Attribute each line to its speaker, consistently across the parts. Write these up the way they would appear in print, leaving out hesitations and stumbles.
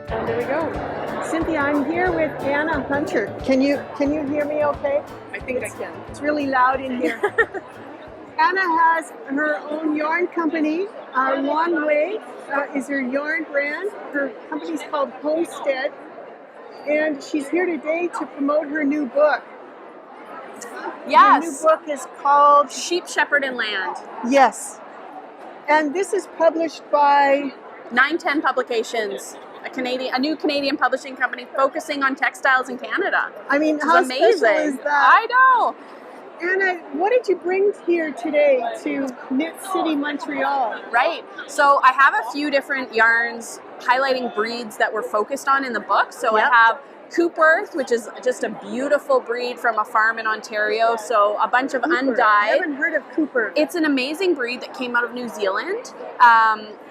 Speaker 1: There we go. Cynthia, I'm here with Anna Hunter. Can you hear me okay?
Speaker 2: I think I can.
Speaker 1: It's really loud in here. Anna has her own yarn company. Long Way is her yarn brand. Her company's called Homestead. And she's here today to promote her new book.
Speaker 2: Yes.
Speaker 1: The new book is called
Speaker 2: Sheep, Shepherd, and Land.
Speaker 1: Yes. And this is published by
Speaker 2: 910 Publications, a new Canadian publishing company focusing on textiles in Canada.
Speaker 1: I mean,
Speaker 2: Which
Speaker 1: how
Speaker 2: is amazing.
Speaker 1: special is that?
Speaker 2: I know.
Speaker 1: Anna, what did you bring here today to Knit City, Montreal?
Speaker 2: Right. So I have a few different yarns highlighting breeds that we're focused on in the book. So
Speaker 1: Yep.
Speaker 2: I have Coopworth, which is just a beautiful breed from a farm in Ontario. So a bunch of
Speaker 1: Cooper.
Speaker 2: undyed.
Speaker 1: I haven't heard of Cooper.
Speaker 2: It's an amazing breed that came out of New Zealand.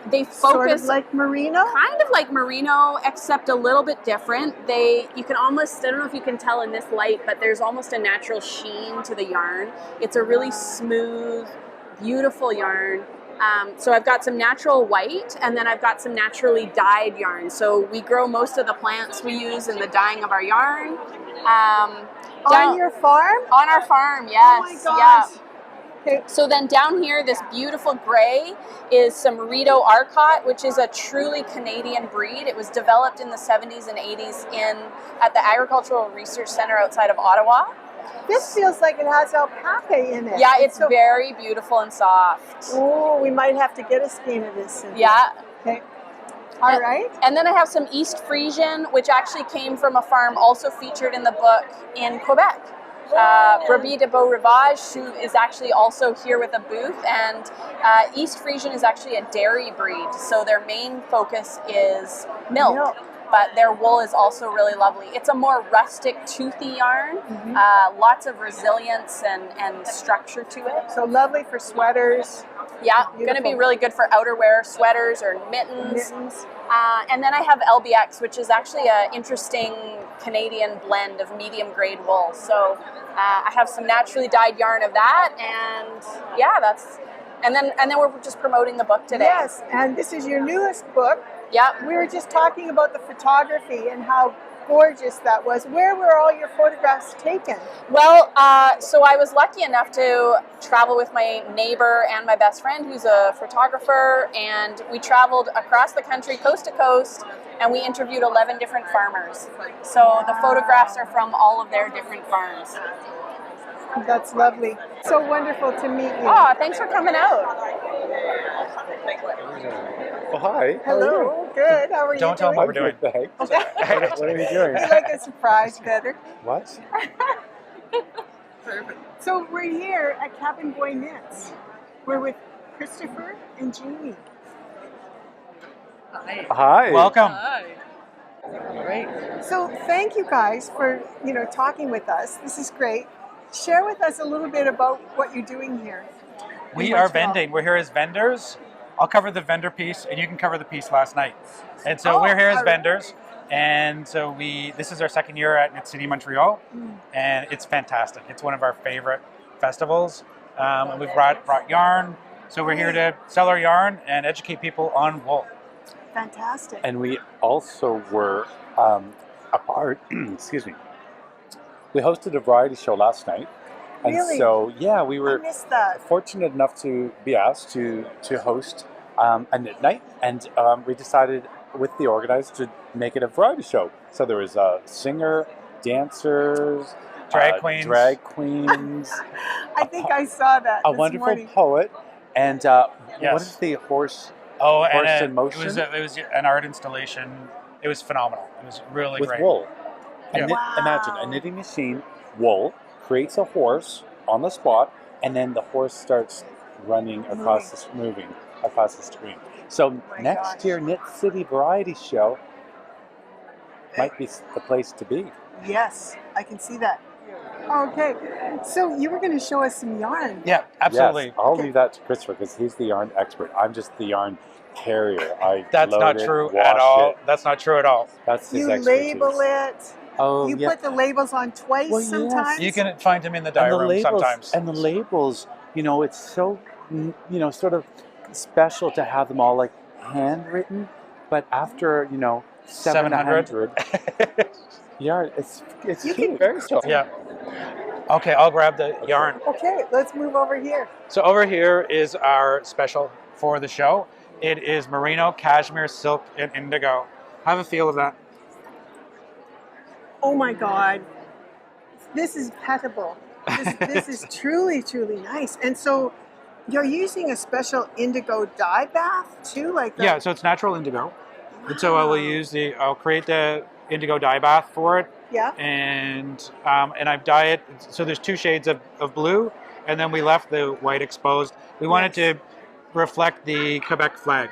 Speaker 2: They focus
Speaker 1: Sort of like merino?
Speaker 2: kind of like merino, except a little bit different. You can almost, I don't know if you can tell in this light, but there's almost a natural sheen to the yarn. It's a really smooth, beautiful yarn. So I've got some natural white, and then I've got some naturally dyed yarn. So we grow most of the plants we use in the dyeing of our yarn.
Speaker 1: On your farm?
Speaker 2: On our farm, yes.
Speaker 1: Oh my gosh.
Speaker 2: Yeah.
Speaker 1: Okay.
Speaker 2: So then down here, this beautiful gray is some Rito Arcot, which is a truly Canadian breed. It was developed in the 70s and 80s at the Agricultural Research Center outside of Ottawa.
Speaker 1: This feels like it has alpaca in it.
Speaker 2: Yeah, it's very beautiful and soft.
Speaker 1: Oh, we might have to get a skein of this. Cynthia.
Speaker 2: Yeah.
Speaker 1: Okay. All right.
Speaker 2: And then I have some East Frisian, which actually came from a farm also featured in the book in Quebec. Brebis de Beau Rivage, who is actually also here with a booth, and East Frisian is actually a dairy breed, so their main focus is milk. But their wool is also really lovely. It's a more rustic, toothy yarn, lots of resilience and structure to it.
Speaker 1: So lovely for sweaters.
Speaker 2: Yeah, going to be really good for outerwear, sweaters or mittens. And then I have LBX, which is actually an interesting Canadian blend of medium grade wool. So I have some naturally dyed yarn of that, and yeah, and then we're just promoting the book today.
Speaker 1: Yes, and this is your newest book.
Speaker 2: Yep.
Speaker 1: We were just talking about the photography and how gorgeous that was. Where were all your photographs taken?
Speaker 2: Well, so I was lucky enough to travel with my neighbor and my best friend, who's a photographer, and we traveled across the country, coast to coast, and we interviewed 11 different farmers. So the photographs are from all of their different farms.
Speaker 1: That's lovely. So wonderful to meet you.
Speaker 2: Oh, thanks for coming out.
Speaker 3: Oh, hi.
Speaker 1: Hello. Good. How are you?
Speaker 4: Don't tell them what we're doing.
Speaker 1: Okay.
Speaker 3: What are you doing?
Speaker 1: It's like a surprise better.
Speaker 3: What?
Speaker 1: So we're here at Cabin Boy Knits. We're with Christopher and Jeannie.
Speaker 3: Hi.
Speaker 4: Welcome.
Speaker 1: Great. So thank you guys for talking with us. This is great. Share with us a little bit about what you're doing here.
Speaker 4: We are vending. We're here as vendors. I'll cover the vendor piece, and you can cover the piece last night. And so we're here as vendors. And so this is our second year at Knit City, Montreal, and it's fantastic. It's one of our favorite festivals. And we've brought yarn. So we're here to sell our yarn and educate people on wool.
Speaker 1: Fantastic.
Speaker 3: And we also were a part, excuse me, we hosted a variety show last night. And
Speaker 1: Really?
Speaker 3: so, yeah, we
Speaker 1: I
Speaker 3: were
Speaker 1: missed that.
Speaker 3: fortunate enough to be asked to host a knit night. And we decided with the organizers to make it a variety show. So there was a singer, dancers,
Speaker 4: Drag queens.
Speaker 1: I think I saw that
Speaker 3: a
Speaker 1: this
Speaker 3: wonderful
Speaker 1: morning.
Speaker 3: poet, and
Speaker 4: Yes.
Speaker 3: what is the horse?
Speaker 4: Oh,
Speaker 3: Horse
Speaker 4: and
Speaker 3: in motion?
Speaker 4: it was an art installation. It was phenomenal. It was really
Speaker 3: With
Speaker 4: great.
Speaker 3: wool. And
Speaker 4: Yeah.
Speaker 3: imagine a knitting machine, wool, creates a horse on the spot, and then the horse starts running across moving across the screen. So
Speaker 1: my
Speaker 3: next
Speaker 1: gosh.
Speaker 3: year, Knit City Variety Show might be the place to be.
Speaker 1: Yes, I can see that. Okay, so you were going to show us some yarn.
Speaker 4: Yeah, absolutely.
Speaker 3: Yes, I'll leave that to Christopher because he's the yarn expert. I'm just the yarn carrier. I
Speaker 4: That's
Speaker 3: load
Speaker 4: not
Speaker 3: it,
Speaker 4: true
Speaker 3: wash
Speaker 4: at all.
Speaker 3: it.
Speaker 4: That's not true at all.
Speaker 3: That's his
Speaker 1: You
Speaker 3: expertise.
Speaker 1: label it.
Speaker 3: Oh,
Speaker 1: You
Speaker 3: yeah.
Speaker 1: put the labels on twice
Speaker 3: Well, yes.
Speaker 1: sometimes.
Speaker 4: You can find him in the dye
Speaker 3: And the
Speaker 4: room
Speaker 3: labels,
Speaker 4: sometimes.
Speaker 3: and the labels, it's so, sort of special to have them all like handwritten. But after, 700 yarn. It's
Speaker 1: You
Speaker 3: cute,
Speaker 1: can-
Speaker 3: very soft.
Speaker 4: Yeah. Okay, I'll grab the yarn.
Speaker 1: Okay, let's move over here.
Speaker 4: So over here is our special for the show. It is merino, cashmere, silk, and indigo. Have a feel of that.
Speaker 1: Oh my God, this is petable. This is truly, truly nice. And so you're using a special indigo dye bath too, like that?
Speaker 4: Yeah, so it's natural indigo. And so I'll create the indigo dye bath for it.
Speaker 1: Yeah.
Speaker 4: And I've dyed it. So there's 2 shades of blue, and then we left the white exposed. We wanted to reflect the Quebec flag.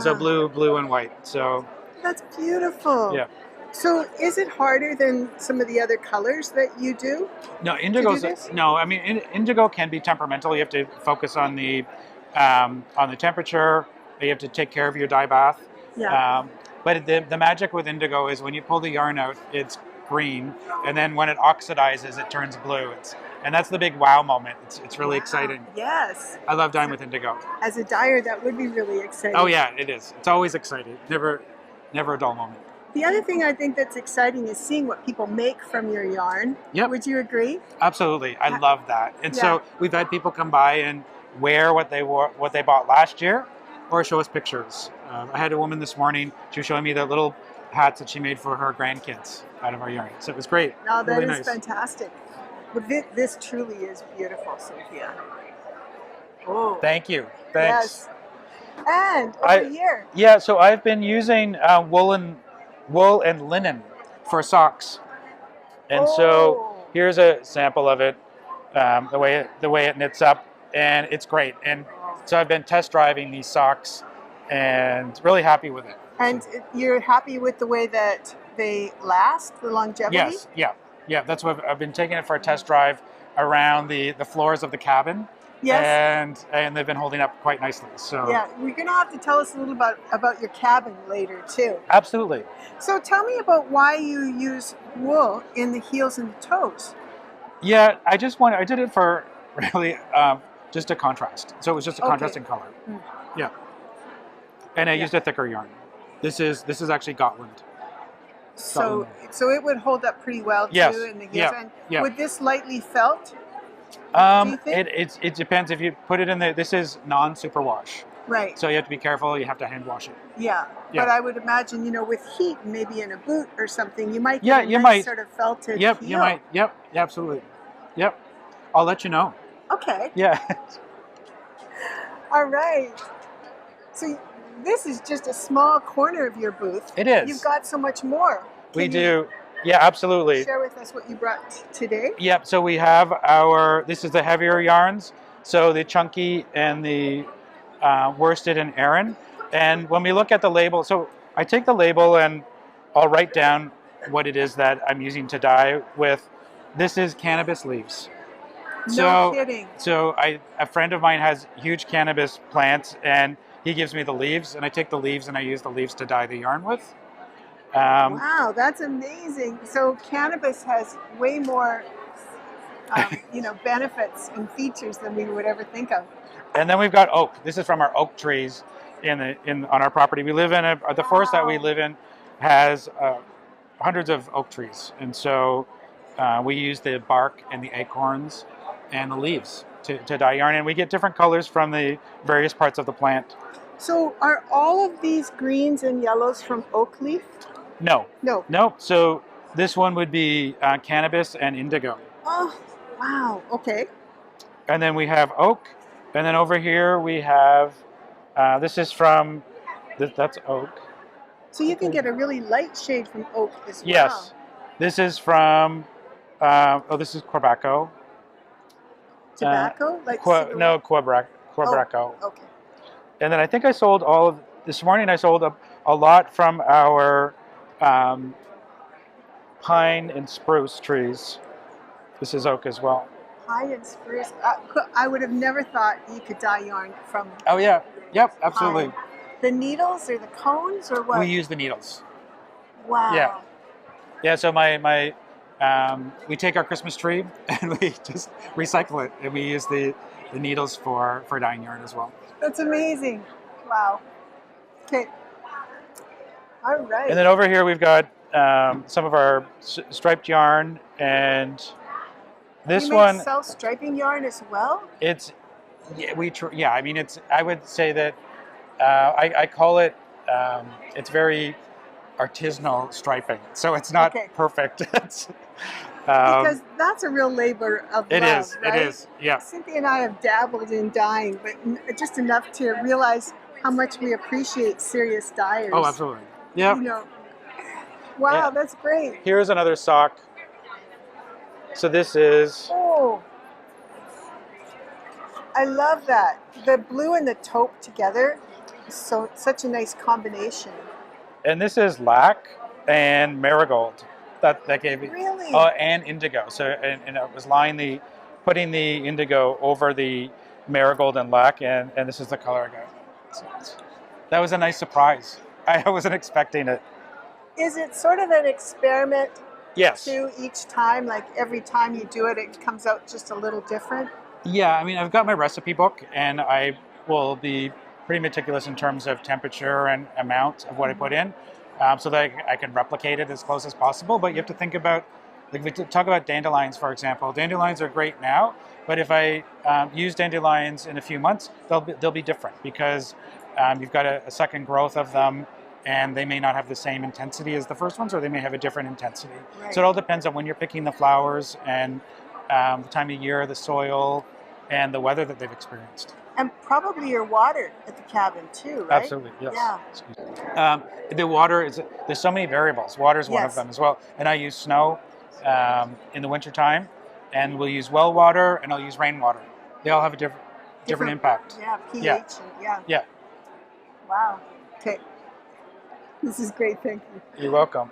Speaker 4: So blue and white. So
Speaker 1: That's beautiful.
Speaker 4: yeah.
Speaker 1: So is it harder than some of the other colors that you do?
Speaker 4: No, indigo's
Speaker 1: this?
Speaker 4: no. I mean, indigo can be temperamental. You have to focus on the temperature. You have to take care of your dye bath.
Speaker 1: Yeah.
Speaker 4: But the magic with indigo is when you pull the yarn out, it's green, and then when it oxidizes, it turns blue. And that's the big wow moment. It's really exciting.
Speaker 1: Yes.
Speaker 4: I love dyeing with indigo.
Speaker 1: As a dyer, that would be really exciting.
Speaker 4: Oh yeah, it is. It's always exciting. Never a dull moment.
Speaker 1: The other thing I think that's exciting is seeing what people make from your yarn.
Speaker 4: Yep.
Speaker 1: Would you agree?
Speaker 4: Absolutely, I love that. And
Speaker 1: Yeah.
Speaker 4: so we've had people come by and wear what they bought last year, or show us pictures. I had a woman this morning. She was showing me the little hats that she made for her grandkids out of our yarn. So it was great.
Speaker 1: No, that
Speaker 4: really
Speaker 1: is
Speaker 4: nice.
Speaker 1: fantastic. But this truly is beautiful, Cynthia. Oh.
Speaker 4: Thank you. Thanks.
Speaker 1: Yes. And over here.
Speaker 4: Yeah, so I've been using wool and linen for socks, and so here's a sample of it, the way it knits up, and it's great. And so I've been test driving these socks, and really happy with it.
Speaker 1: And you're happy with the way that they last, the longevity?
Speaker 4: Yes, yeah. That's what I've been taking it for a test drive around the floors of the cabin.
Speaker 1: Yes.
Speaker 4: And they've been holding up quite nicely. So
Speaker 1: Yeah, you're going to have to tell us a little about your cabin later too.
Speaker 4: absolutely.
Speaker 1: So tell me about why you use wool in the heels and the toes.
Speaker 4: Yeah, I did it for really just a contrast. So it was just a contrasting color.
Speaker 1: Mm.
Speaker 4: Yeah. And I used a thicker yarn. This is actually Gotland.
Speaker 1: So it would hold up pretty well
Speaker 4: Yes.
Speaker 1: too in the heels.
Speaker 4: Yeah.
Speaker 1: And
Speaker 4: Yeah.
Speaker 1: would this lightly felt? Do you think?
Speaker 4: It depends if you put it in this is non-superwash.
Speaker 1: Right.
Speaker 4: So you have to be careful, you have to hand wash it.
Speaker 1: Yeah.
Speaker 4: Yeah.
Speaker 1: But I would imagine, with heat, maybe in a boot or something, you might
Speaker 4: Yeah,
Speaker 1: get a
Speaker 4: you
Speaker 1: nice
Speaker 4: might.
Speaker 1: sort of felted
Speaker 4: Yep,
Speaker 1: heel.
Speaker 4: you might. Yep, absolutely. Yep. I'll let you know.
Speaker 1: Okay.
Speaker 4: Yeah.
Speaker 1: All right. So this is just a small corner of your booth.
Speaker 4: It is.
Speaker 1: You've got so much more.
Speaker 4: We
Speaker 1: Can you
Speaker 4: do. Yeah, absolutely.
Speaker 1: share with us what you brought today?
Speaker 4: Yep, so we have this is the heavier yarns, so the chunky and the worsted and Aran. And when we look at the label, so I take the label and I'll write down what it is that I'm using to dye with. This is cannabis leaves.
Speaker 1: No kidding.
Speaker 4: So a friend of mine has huge cannabis plants, and he gives me the leaves, and I take the leaves and I use the leaves to dye the yarn with.
Speaker 1: Wow, that's amazing. So cannabis has way more, benefits and features than we would ever think of.
Speaker 4: And then we've got oak. This is from our oak trees on our property. We live in the forest that we live in has hundreds of oak trees, and so we use the bark and the acorns and the leaves to dye yarn, and we get different colors from the various parts of the plant.
Speaker 1: So are all of these greens and yellows from oak leaf?
Speaker 4: No.
Speaker 1: No.
Speaker 4: So this one would be cannabis and indigo.
Speaker 1: Oh, wow. Okay.
Speaker 4: And then we have oak. And then over here we have, this is from, that's oak.
Speaker 1: So you can get a really light shade from oak as well.
Speaker 4: Yes. This is from, this is Quebeco.
Speaker 1: Tobacco? Cigarette?
Speaker 4: Quebeco.
Speaker 1: Oh, okay.
Speaker 4: And then I think I sold this morning I sold a lot from our pine and spruce trees. This is oak as well.
Speaker 1: Pine and spruce. I would have never thought you could dye yarn from
Speaker 4: Oh yeah, yep, absolutely.
Speaker 1: pine. The needles or the cones or what?
Speaker 4: We use the needles.
Speaker 1: Wow.
Speaker 4: Yeah. So we take our Christmas tree and we just recycle it, and we use the needles for dyeing yarn as well.
Speaker 1: That's amazing. Wow. Okay. All right.
Speaker 4: And then over here we've got some of our striped yarn, and this
Speaker 1: you
Speaker 4: one,
Speaker 1: self-striping yarn as well?
Speaker 4: it's yeah. I mean, it's. I would say that I call it. It's very artisanal striping, so it's not
Speaker 1: Okay.
Speaker 4: perfect. It's,
Speaker 1: Because that's a real labor of
Speaker 4: it
Speaker 1: love,
Speaker 4: is.
Speaker 1: right?
Speaker 4: It is. Yeah.
Speaker 1: Cynthia and I have dabbled in dyeing, but just enough to realize how much we appreciate serious dyers.
Speaker 4: Oh, absolutely. Yeah.
Speaker 1: You know, wow,
Speaker 4: Yeah.
Speaker 1: that's great.
Speaker 4: Here's another sock. So this is.
Speaker 1: Oh, I love that. The blue and the taupe together is such a nice combination.
Speaker 4: And this is lac and marigold. That gave me.
Speaker 1: Really?
Speaker 4: Oh, and indigo. So and it was putting the indigo over the marigold and lac, and this is the color I got. So that was a nice surprise. I wasn't expecting it.
Speaker 1: Is it sort of an experiment
Speaker 4: Yes.
Speaker 1: too each time? Like every time you do it, it comes out just a little different?
Speaker 4: Yeah, I mean, I've got my recipe book, and I will be pretty meticulous in terms of temperature and amount of what I put in, so that I can replicate it as close as possible. But you have to think about, like we talk about dandelions, for example. Dandelions are great now, but if I use dandelions in a few months, they'll be different because you've got a second growth of them, and they may not have the same intensity as the first ones, or they may have a different intensity.
Speaker 1: Right.
Speaker 4: So it all depends on when you're picking the flowers and the time of year, the soil, and the weather that they've experienced.
Speaker 1: And probably your water at the cabin too, right?
Speaker 4: Absolutely, yes.
Speaker 1: Yeah.
Speaker 4: Excuse me. The water is, there's so many variables. Water is one of
Speaker 1: Yes.
Speaker 4: them as well. And I use snow in the wintertime, and we'll use well water, and I'll use rainwater. They all have a different impact.
Speaker 1: Yeah, pH.
Speaker 4: Yeah.
Speaker 1: And, yeah.
Speaker 4: Yeah,
Speaker 1: Wow. Okay. This is great. Thank you.
Speaker 4: you're welcome.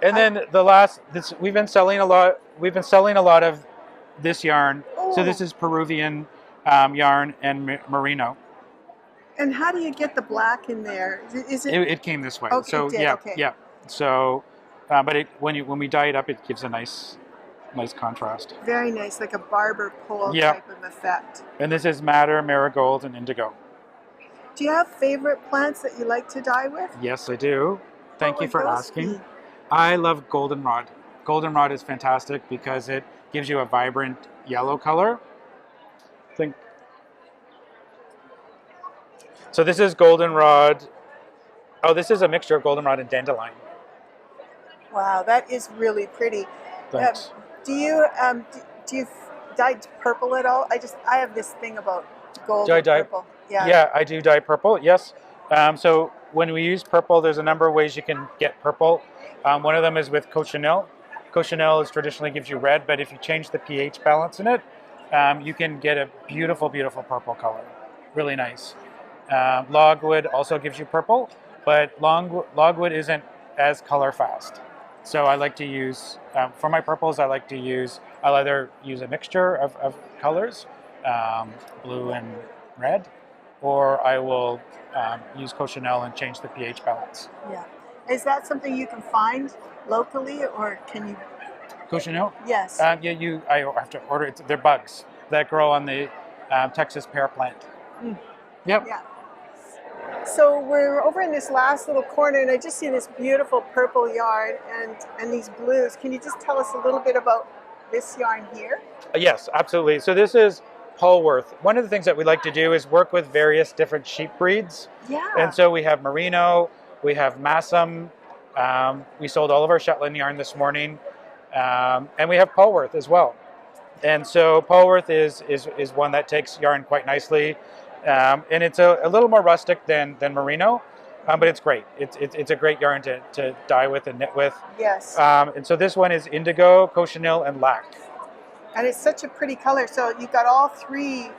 Speaker 4: And then the last, we've been selling a lot of this yarn. So this is Peruvian yarn and merino.
Speaker 1: And how do you get the black in there? Is it?
Speaker 4: It came this way.
Speaker 1: Okay,
Speaker 4: So
Speaker 1: it did,
Speaker 4: yeah,
Speaker 1: okay.
Speaker 4: yeah. So, but when we dye it up, it gives a nice contrast.
Speaker 1: Very nice, like a barber pole
Speaker 4: Yeah.
Speaker 1: type of effect.
Speaker 4: And this is madder, marigold, and indigo.
Speaker 1: Do you have favorite plants that you like to dye with?
Speaker 4: Yes, I do. Thank
Speaker 1: What
Speaker 4: you
Speaker 1: would
Speaker 4: for
Speaker 1: those
Speaker 4: asking.
Speaker 1: be?
Speaker 4: I love goldenrod. Goldenrod is fantastic because it gives you a vibrant yellow color. So this is goldenrod. Oh, this is a mixture of goldenrod and dandelion.
Speaker 1: Wow, that is really pretty.
Speaker 4: Thanks.
Speaker 1: Do you dye purple at all? I have this thing about gold
Speaker 4: Do I
Speaker 1: and
Speaker 4: dye-
Speaker 1: purple.
Speaker 4: Yeah, I do dye purple, yes. So when we use purple, there's a number of ways you can get purple. One of them is with cochineal. Cochineal traditionally gives you red, but if you change the pH balance in it, you can get a beautiful, beautiful purple color. Really nice. Logwood also gives you purple, but logwood isn't as color fast. So I like to use, for my purples, I'll either use a mixture of colors, blue and red, or I will use cochineal and change the pH balance.
Speaker 1: Yeah. Is that something you can find locally, or can you?
Speaker 4: Cochineal?
Speaker 1: Yes.
Speaker 4: I have to order it. They're bugs that grow on the Texas pear plant.
Speaker 1: Mm.
Speaker 4: Yep.
Speaker 1: Yeah. So we're over in this last little corner, and I just see this beautiful purple yarn and these blues. Can you just tell us a little bit about this yarn here?
Speaker 4: Yes, absolutely. So this is Polworth. One of the things that we like to do is work with various different sheep breeds.
Speaker 1: Yeah.
Speaker 4: And so we have merino, we have Massam. We sold all of our Shetland yarn this morning, and we have Polworth as well. And so Polworth is one that takes yarn quite nicely. And it's a little more rustic than merino, but it's great. It's a great yarn to dye with and knit with.
Speaker 1: Yes.
Speaker 4: And so this one is indigo, cochineal, and lac.
Speaker 1: And it's such a pretty color. So you've got all three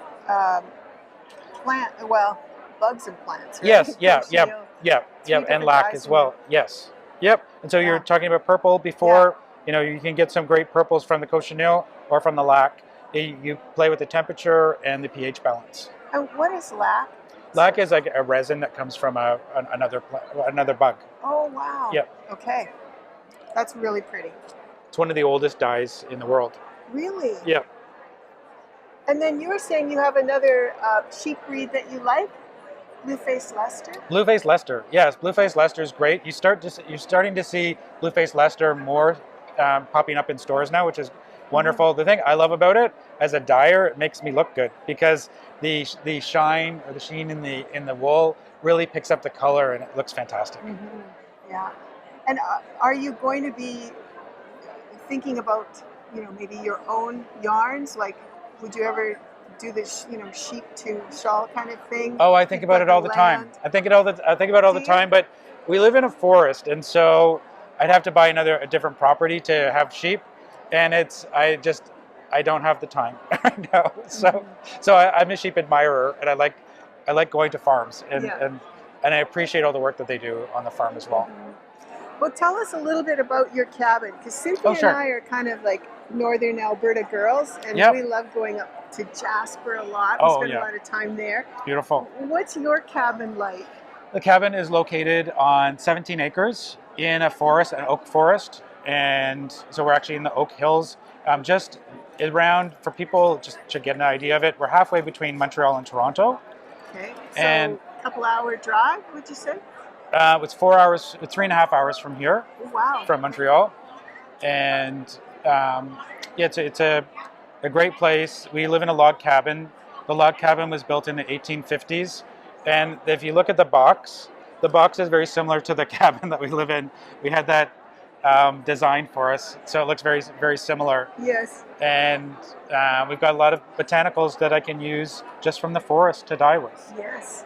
Speaker 1: bugs and plants, right?
Speaker 4: Yes, yeah,
Speaker 1: Cochineal.
Speaker 4: and
Speaker 1: different
Speaker 4: lac
Speaker 1: dyes
Speaker 4: as
Speaker 1: in
Speaker 4: well. Yes, yep. And so
Speaker 1: Yeah.
Speaker 4: you're talking about purple before. You know, you can get some great purples from the cochineal or from the lac. You play with the temperature and the pH balance.
Speaker 1: And what is lac?
Speaker 4: Lac is like a resin that comes from another bug.
Speaker 1: Oh, wow.
Speaker 4: Yep.
Speaker 1: Okay. That's really pretty.
Speaker 4: It's one of the oldest dyes in the world.
Speaker 1: Really?
Speaker 4: Yep.
Speaker 1: And then you were saying you have another sheep breed that you like? Blue-faced Leicester?
Speaker 4: Blue-faced Leicester, yes, blue-faced Leicester is great. You're starting to see blue-faced Leicester more popping up in stores now, which is wonderful. The thing I love about it as a dyer, it makes me look good because the shine or the sheen in the wool really picks up the color and it looks fantastic.
Speaker 1: Yeah. And are you going to be thinking about, maybe your own yarns? Like, would you ever do this, sheep to shawl kind of thing?
Speaker 4: Oh, I think about it all the time. I think about it all the time, but we live in a forest, and so I'd have to buy a different property to have sheep, and I don't have the time right now. So I'm a sheep admirer, and I like going to farms, and I appreciate all the work that they do on the farm as well.
Speaker 1: Well, tell us a little bit about your cabin, because Cynthia
Speaker 4: sure.
Speaker 1: and I are kind of like northern Alberta girls, and we love going up to Jasper a lot. We spend a lot of time there.
Speaker 4: Beautiful.
Speaker 1: What's your cabin like?
Speaker 4: The cabin is located on 17 acres in a forest, an oak forest, and so we're actually in the Oak Hills, just around, for people just to get an idea of it, we're halfway between Montreal and Toronto.
Speaker 1: Okay, so
Speaker 4: and
Speaker 1: a couple hour drive, would you say?
Speaker 4: It's 4 hours, 3.5 hours from here, from Montreal, and it's a great place. We live in a log cabin. The log cabin was built in the 1850s, and if you look at the box is very similar to the cabin that we live in. We had that designed for us, so it looks very, very similar.
Speaker 1: Yes.
Speaker 4: And we've got a lot of botanicals that I can use just from the forest to dye with.
Speaker 1: Yes.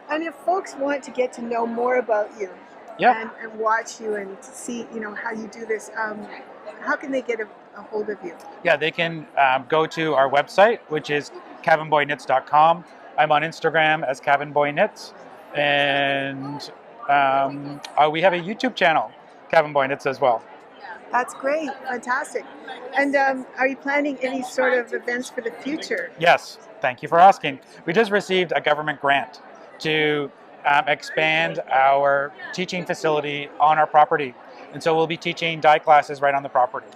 Speaker 1: And if folks want to get to know more about you and watch you and see, how you do this, how can they get a hold of you? Yeah,
Speaker 4: they can go to our website, which is cabinboyknits.com. I'm on Instagram as cabinboyknits, and we have a YouTube channel, Cabin Boy Knits, as well.
Speaker 1: That's great, fantastic. And are you planning any sort of events for the future?
Speaker 4: Yes, thank you for asking. We just received a government grant to expand our teaching facility on our property. And so we'll be teaching dye classes right on the property.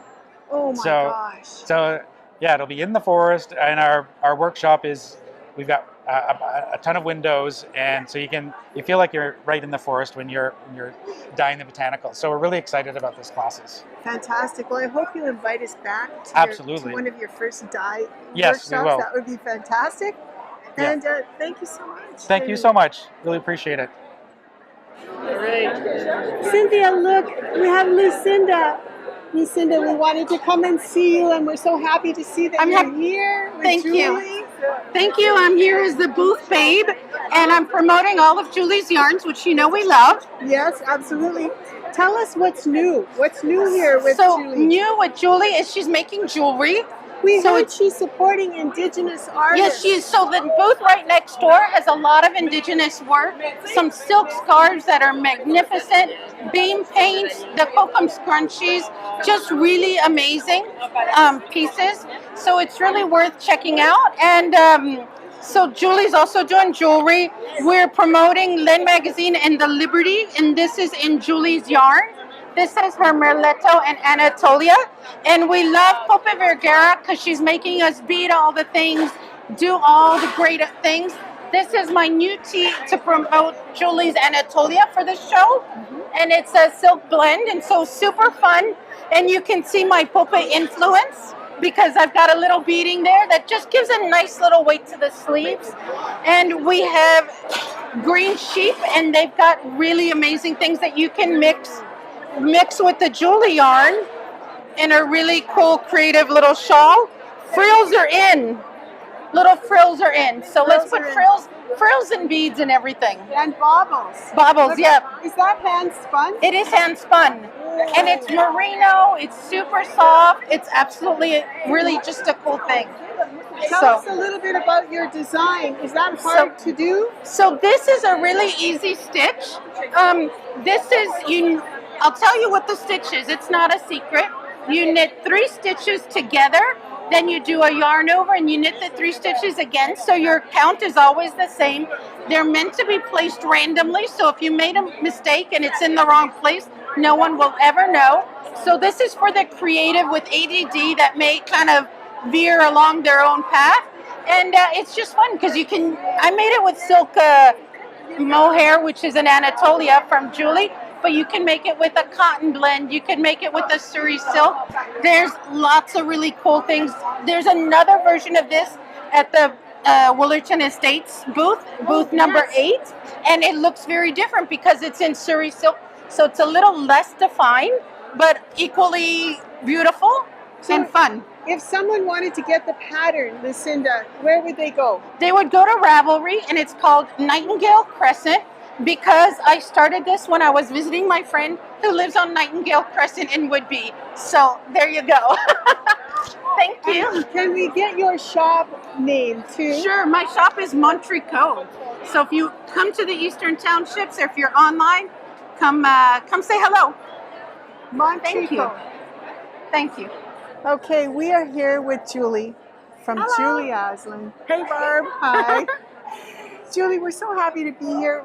Speaker 1: Oh my gosh.
Speaker 4: So yeah, it'll be in the forest, and our workshop we've got a ton of windows, and so you feel like you're right in the forest when you're dyeing the botanicals. So we're really excited about these classes.
Speaker 1: Fantastic. Well, I hope you'll invite us back to one of your first dye workshops.
Speaker 4: We will.
Speaker 1: That would be fantastic. And thank you so much.
Speaker 4: Thank you so much. Really appreciate it.
Speaker 1: All right. Cynthia, look, we have Lucinda. Lucinda, we wanted to come and see you, and we're so happy to see that you're here with Julie.
Speaker 5: Thank you. I'm here as the booth babe, and I'm promoting all of Julie's yarns, which we love.
Speaker 1: Yes, absolutely. Tell us what's new. What's new here with Julie?
Speaker 5: So new with Julie is she's making jewelry.
Speaker 1: We heard she's supporting Indigenous artists.
Speaker 5: Yes, she is. So the booth right next door has a lot of Indigenous work, some silk scarves that are magnificent, beam paints, the kokum scrunchies, just really amazing pieces. So it's really worth checking out. And so Julie's also doing jewelry. We're promoting Len Magazine and the Liberty, and this is in Julie's yarn. This is her Merletto and Anatolia. And we love Pope Vergara because she's making us bead all the things, do all the great things. This is my new tee to promote Julie's Anatolia for the show. And it's a silk blend, and so super fun. And you can see my Pope influence because I've got a little beading there that just gives a nice little weight to the sleeves. And we have green sheep, and they've got really amazing things that you can mix with the Julie yarn in a really cool, creative little shawl. Frills are in. Little frills are in. So let's put frills and beads and everything.
Speaker 1: And baubles.
Speaker 5: Baubles, yeah.
Speaker 1: Is that hand spun?
Speaker 5: It is hand spun. And it's merino. It's super soft. It's absolutely, really just a cool thing.
Speaker 1: Tell us a little bit about your design. Is that hard to do?
Speaker 5: So this is a really easy stitch. I'll tell you what the stitch is. It's not a secret. You knit 3 stitches together, then you do a yarn over and you knit the 3 stitches again, so your count is always the same. They're meant to be placed randomly, so if you made a mistake and it's in the wrong place, no one will ever know. So this is for the creative with ADD that may kind of veer along their own path. And it's just fun because I made it with silk mohair, which is an Anatolia from Julie. But you can make it with a cotton blend. You can make it with a Surrey silk. There's lots of really cool things. There's another version of this at the Willerton Estates booth number 8, and it looks very different because it's in Surrey silk, so it's a little less defined, but equally beautiful and fun.
Speaker 1: If someone wanted to get the pattern, Lucinda, where would they go?
Speaker 5: They would go to Ravelry, and it's called Nightingale Crescent, because I started this when I was visiting my friend who lives on Nightingale Crescent in Whitby. So there you go. Thank you.
Speaker 1: And can we get your shop name too?
Speaker 5: Sure, my shop is Montreal. So if you come to the Eastern Townships, or if you're online, come say hello. Thank you. Thank you.
Speaker 1: Okay, we are here with Julie from Julie Aslan.
Speaker 6: Hey, Barb.
Speaker 1: Hi. Julie, we're so happy to be here.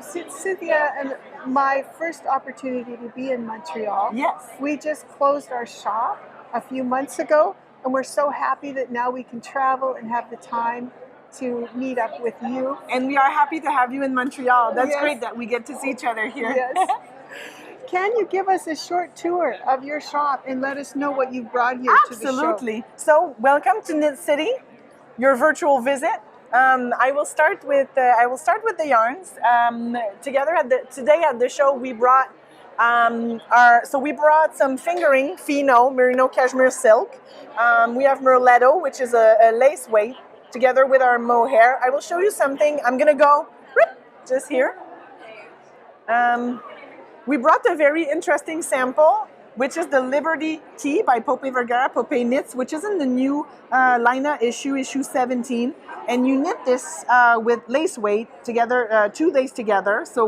Speaker 1: Cynthia and my first opportunity to be in Montreal.
Speaker 6: Yes.
Speaker 1: We just closed our shop a few months ago, and we're so happy that now we can travel and have the time to meet up with you.
Speaker 6: And we are happy to have you in Montreal. That's
Speaker 1: Yes.
Speaker 6: great that we get to see each other here.
Speaker 1: Yes. Can you give us a short tour of your shop and let us know what you brought here to the show?
Speaker 6: Absolutely. So, welcome to Knit City, your virtual visit. I will start with the yarns. Today at the show we brought some fingering Fiona merino cashmere silk. We have merletto, which is a lace weight, together with our mohair. I will show you something. I'm gonna go just here. We brought a very interesting sample, which is the Liberty Tee by Pope Vergara, Pope Knits, which is in the new Lina issue 17. And you knit this with lace weight together, 2 days together. So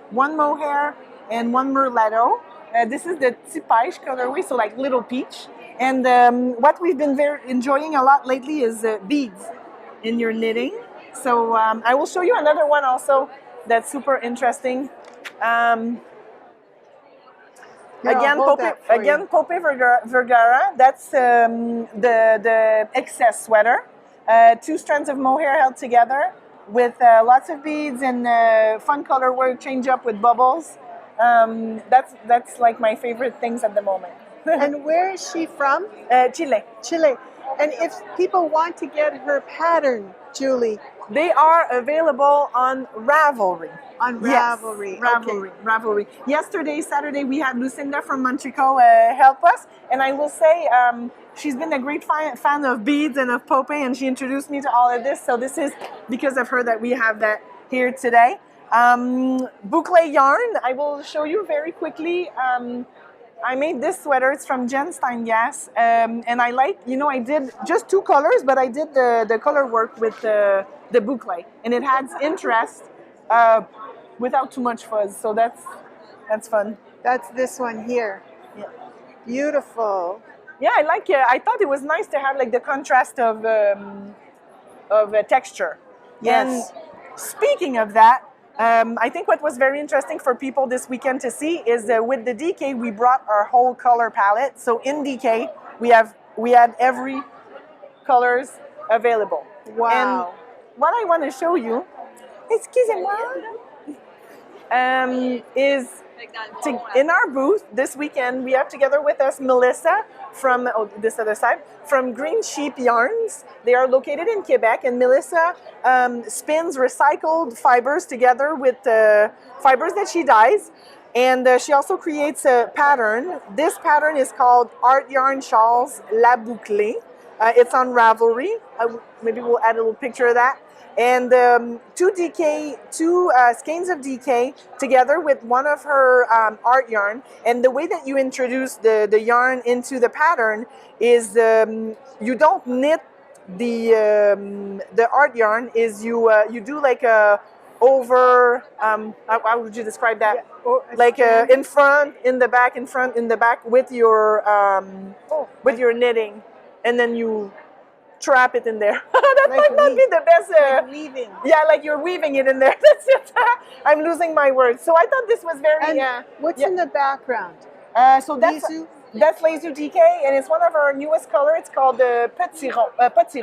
Speaker 6: one mohair and one merletto. This is the Tipage colorway, so like little peach. And what we've been enjoying a lot lately is beads in your knitting. So I will show you another one also that's super interesting. Pope Vergara. That's the excess sweater. 2 strands of mohair held together with lots of beads and fun color work, change up with bubbles. That's like my favorite things at the moment.
Speaker 1: And where is she from?
Speaker 6: Chile.
Speaker 1: Chile. And if people want to get her pattern, Julie,
Speaker 6: they are available on Ravelry.
Speaker 1: On Ravelry.
Speaker 6: Yes, Ravelry.
Speaker 1: Okay.
Speaker 6: Ravelry. Yesterday, Saturday, we had Lucinda from Montreal help us, and I will say she's been a great fan of beads and of Pope, and she introduced me to all of this. So this is because of her that we have that here today. Boucle yarn. I will show you very quickly. I made this sweater. It's from Jen Steingas, and I like, I did just 2 colors, but I did the color work with the boucle, and it adds interest without too much fuzz. So that's fun.
Speaker 1: That's this one here.
Speaker 6: Yeah.
Speaker 1: Beautiful.
Speaker 6: Yeah, I like it. I thought it was nice to have like the contrast of texture.
Speaker 1: Yes.
Speaker 6: And speaking of that, I think what was very interesting for people this weekend to see is that with the DK, we brought our whole color palette. So in DK, we had every colors available.
Speaker 1: Wow.
Speaker 6: And what I want to show you, is in our booth this weekend, we have together with us Melissa from this other side, from Green Sheep Yarns. They are located in Quebec, and Melissa spins recycled fibers together with fibers that she dyes, and she also creates a pattern. This pattern is called Art Yarn Shawls La Bouclée. It's on Ravelry. Maybe we'll add a little picture of that. And 2 skeins of DK together with one of her art yarn. And the way that you introduce the yarn into the pattern is you don't knit the art yarn. Is you do like a over how would you describe that?
Speaker 1: Yeah.
Speaker 6: Like in front, in the back, in front, in the back with your knitting, and then you trap it in there. That
Speaker 1: like
Speaker 6: might not be the best.
Speaker 1: Like weaving.
Speaker 6: Yeah, like you're weaving it in there. That's it. I'm losing my words. So I thought this was very.
Speaker 1: And what's in the background?
Speaker 6: So that's Lazu DK, and it's one of our newest color. It's called the Petit Rond. Petit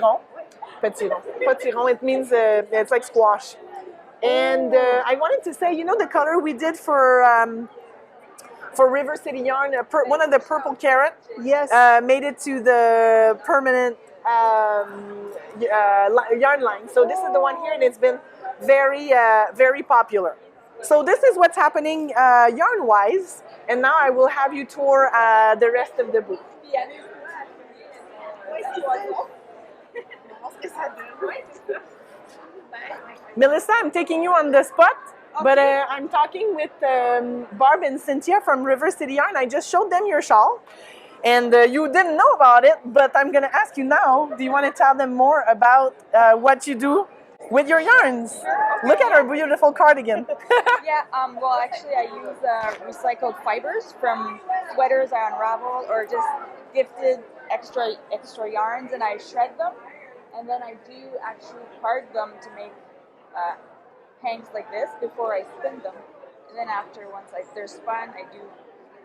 Speaker 6: Rond. It means it's like squash. And I wanted to say, you know, the color we did for River City Yarn, one of the purple carrot,
Speaker 1: Yes.
Speaker 6: made it to the permanent yarn line. So this is the one here, and it's been very popular. So this is what's happening yarn-wise, and now I will have you tour the rest of the booth.
Speaker 2: Yes.
Speaker 6: Melissa, I'm taking you on the spot, but I'm talking with Barb and Cynthia from River City Yarn. I just showed them your shawl, and you didn't know about it, but I'm going to ask you now, do you want to tell them more about what you do with your yarns? Look at our beautiful cardigan.
Speaker 7: Yeah, well, actually, I use recycled fibers from sweaters I unravel or just gifted extra yarns, and I shred them, and then I do actually card them to make hanks like this before I spin them, and then after once they're spun, I do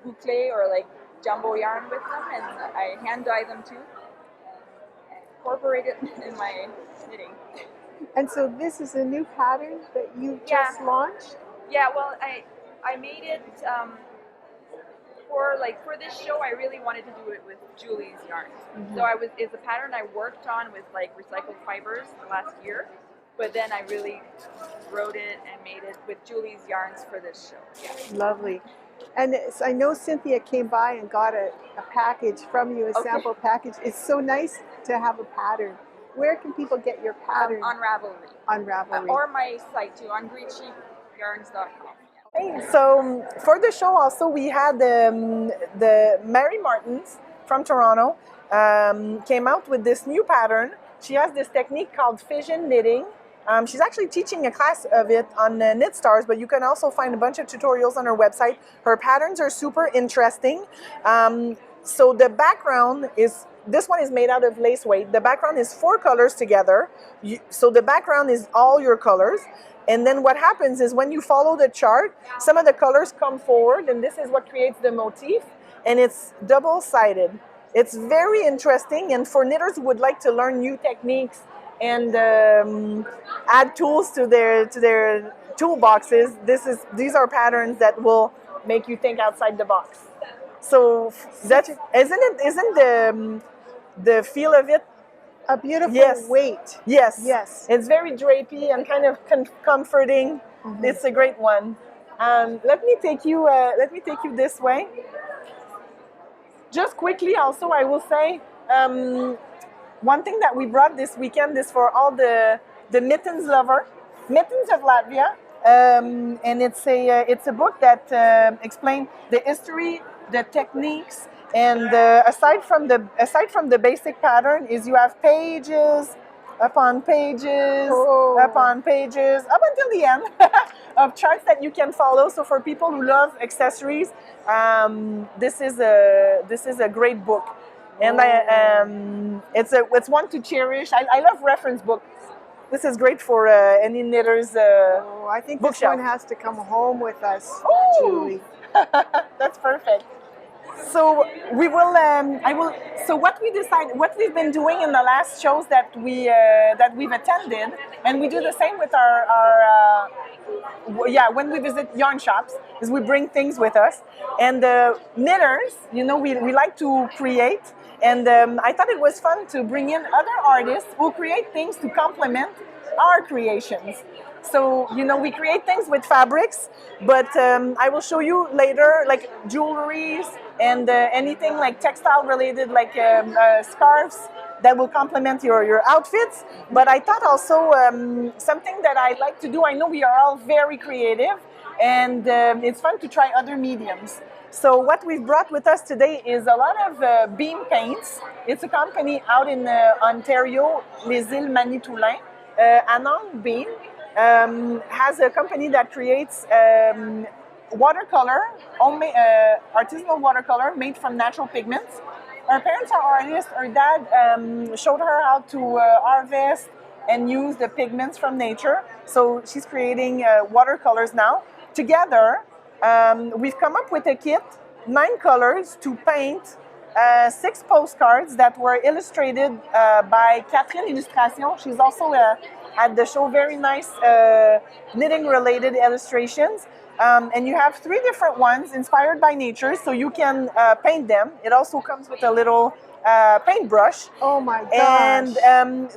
Speaker 7: boucle or like jumbo yarn with them, and I hand dye them too, and incorporate it in my knitting.
Speaker 1: And so this is a new pattern that you just launched?
Speaker 7: Yeah, well, I made it for this show. I really wanted to do it with Julie's yarns. So it's a pattern I worked on with like recycled fibers last year, but then I really wrote it and made it with Julie's yarns for this show. Yeah.
Speaker 1: Lovely. And I know Cynthia came by and got a package from you, a sample package. It's so nice to have a pattern. Where can people get your pattern?
Speaker 7: On Ravelry.
Speaker 1: On Ravelry.
Speaker 7: Or my site too, on greencheapyarns.com.
Speaker 6: Hey, so for the show also we had the Mary Martins from Toronto came out with this new pattern. She has this technique called fission knitting. She's actually teaching a class of it on Knit Stars, but you can also find a bunch of tutorials on her website. Her patterns are super interesting. So the background is, this one is made out of lace weight. The background is 4 colors together. So the background is all your colors. And then what happens is when you follow the chart, some of the colors come forward, and this is what creates the motif. And it's double-sided. It's very interesting, and for knitters who would like to learn new techniques and add tools to their toolboxes, these are patterns that will make you think outside the box. So that isn't the feel of it
Speaker 1: a beautiful weight.
Speaker 6: Yes.
Speaker 1: Yes.
Speaker 6: It's very drapey and kind of comforting. It's a great one. Let me take you this way. Just quickly, also, I will say one thing that we brought this weekend is for all the mittens lover, Mittens of Latvia, and it's a book that explains the history, the techniques, and aside from the basic pattern, is you have pages upon pages upon pages up until the end of charts that you can follow. So for people who love accessories, this is a great book, and it's one to cherish. I love reference books. This is great for any knitters.
Speaker 1: I think
Speaker 6: bookshelf.
Speaker 1: This one has to come home with us, Julie.
Speaker 6: That's perfect. So we will. So what we've been doing in the last shows that we've attended, and we do the same with our when we visit yarn shops, is we bring things with us. And knitters, you know, we like to create, and I thought it was fun to bring in other artists who create things to complement our creations. So, you know, we create things with fabrics, but I will show you later, like jewelries and anything like textile related, like scarves that will complement your outfits. But I thought also something that I like to do, I know we are all very creative, and it's fun to try other mediums. So what we've brought with us today is a lot of beam paints. It's a company out in Ontario, Les Îles Manitoulin, Anand Beam. Has a company that creates watercolor, artisanal watercolor made from natural pigments. Her parents are artists. Her dad showed her how to harvest and use the pigments from nature. So she's creating watercolors now. Together, we've come up with a kit, 9 colors to paint 6 postcards that were illustrated by Catherine Illustration. She's also at the show. Very nice knitting-related illustrations. And you have 3 different ones inspired by nature, so you can paint them. It also comes with a little paintbrush.
Speaker 1: Oh my gosh.
Speaker 6: And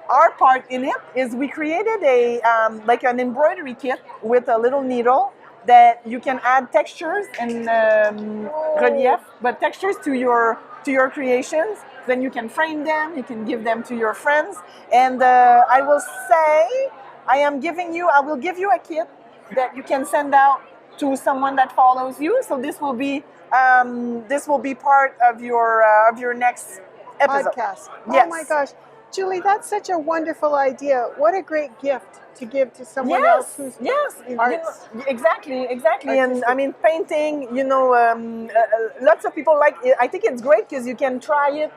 Speaker 6: our part in it is we created a like an embroidery kit with a little needle that you can add textures and relief, but textures to your creations. Then you can frame them, you can give them to your friends. And I will say, I will give you a kit that you can send out to someone that follows you. So this will be part of your next episode.
Speaker 1: Podcast.
Speaker 6: Yes.
Speaker 1: Oh my gosh. Julie, that's such a wonderful idea. What a great gift to give to someone else who's in arts.
Speaker 6: Exactly.
Speaker 1: Artistic.
Speaker 6: And I mean, painting, lots of people like it. I think it's great because you can try it,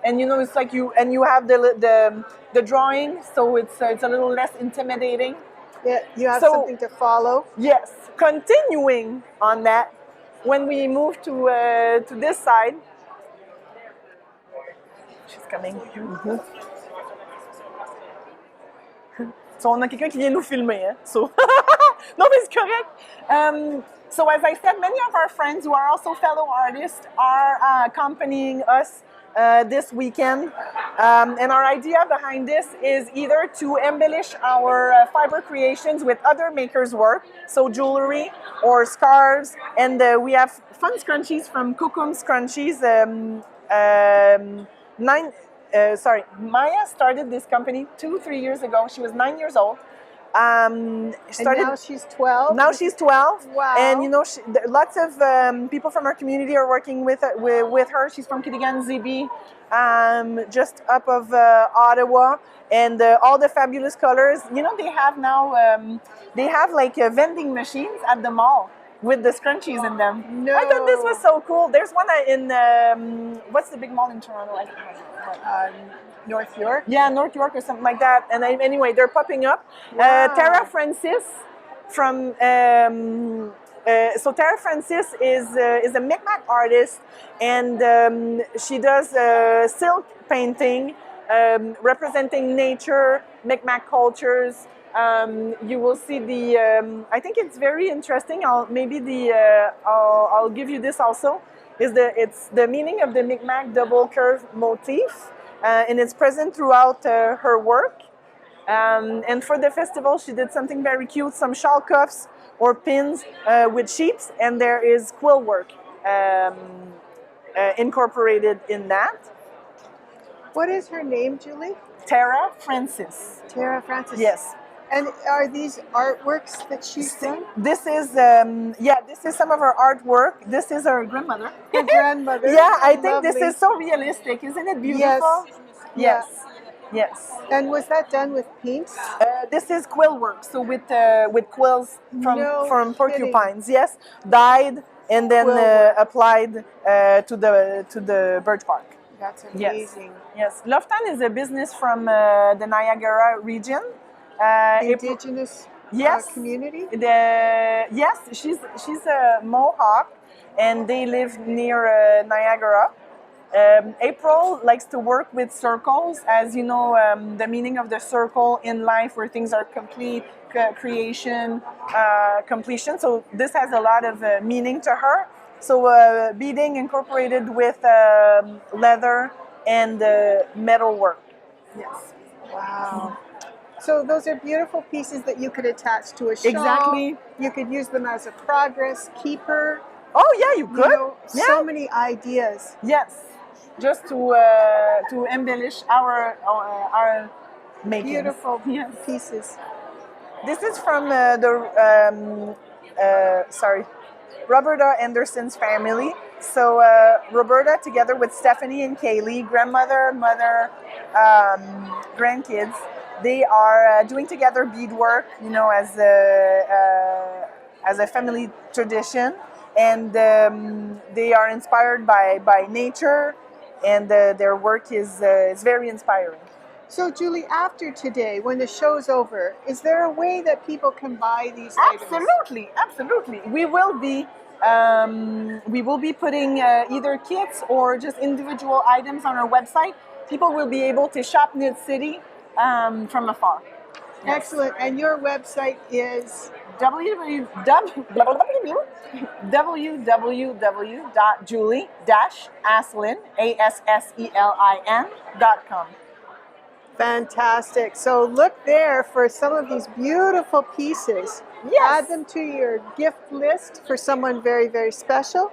Speaker 6: and it's like you have the drawing, so it's a little less intimidating.
Speaker 1: Yeah, you have something to follow.
Speaker 6: Yes. Continuing on that, when we move to this side, she's coming. Mm-hmm. So on a quelqu'un qui vient nous filmer, hein? So no, but it's correct. So as I said, many of our friends who are also fellow artists are accompanying us this weekend. And our idea behind this is either to embellish our fiber creations with other makers' work, so jewelry or scarves. And we have fun scrunchies from Kokum Scrunchies. Maya started this company 2-3 years ago. She was 9 years old.
Speaker 1: And now she's 12.
Speaker 6: Now she's 12.
Speaker 1: Wow.
Speaker 6: And lots of people from our community are working with her. She's from Kitigan Zibi, just up of Ottawa, and all the fabulous colors. They have now like vending machines at the mall with the scrunchies in them.
Speaker 1: No.
Speaker 6: I thought this was so cool. There's one in what's the big mall in Toronto?
Speaker 1: North York?
Speaker 6: Yeah, North York or something like that. And anyway, they're popping up.
Speaker 1: Wow.
Speaker 6: Tara Francis from so Tara Francis is a Micmac artist, and she does silk painting representing nature, Micmac cultures. You will see I think it's very interesting. I'll give you this also. It's the meaning of the Micmac double curve motif. And it's present throughout her work. And for the festival, she did something very cute, some shawl cuffs or pins with sheeps, and there is quill work incorporated in that.
Speaker 1: What is her name, Julie?
Speaker 6: Tara Francis.
Speaker 1: Tara Francis.
Speaker 6: Yes.
Speaker 1: And are these artworks that she's done?
Speaker 6: This is this is some of her artwork. This is her grandmother.
Speaker 1: Her grandmother.
Speaker 6: Yeah, I think
Speaker 1: Lovely.
Speaker 6: this is so realistic. Isn't it beautiful?
Speaker 1: Yes.
Speaker 6: Yes.
Speaker 1: And was that done with paints?
Speaker 6: This is quill work, so with quills from porcupines.
Speaker 1: Kidding.
Speaker 6: Yes, dyed and then applied to the birch bark.
Speaker 1: That's amazing.
Speaker 6: Yes. Loftan is a business from the Niagara region.
Speaker 1: Indigenous community?
Speaker 6: She's a Mohawk, and they live near Niagara. April likes to work with circles, as you know, the meaning of the circle in life, where things are complete, creation, completion. So this has a lot of meaning to her. So beading incorporated with leather and metal work. Yes.
Speaker 1: Wow. So those are beautiful pieces that you could attach to a shawl.
Speaker 6: Exactly.
Speaker 1: You could use them as a progress keeper.
Speaker 6: Oh yeah, you could.
Speaker 1: So many ideas.
Speaker 6: Yes. Just to embellish our making.
Speaker 1: Beautiful pieces.
Speaker 6: This is from Roberta Anderson's family. So Roberta, together with Stephanie and Kaylee, grandmother, mother, grandkids, they are doing together beadwork, as a family tradition, and they are inspired by nature, and their work is very inspiring.
Speaker 1: So Julie, after today, when the show's over, is there a way that people can buy these
Speaker 6: Absolutely,
Speaker 1: items?
Speaker 6: absolutely. We will be putting either kits or just individual items on our website. People will be able to shop Knit City from afar.
Speaker 1: Excellent. And your website is
Speaker 6: www.julie-asselin.com.
Speaker 1: fantastic. So look there for some of these beautiful pieces.
Speaker 6: Yes.
Speaker 1: Add them to your gift list for someone very, very special.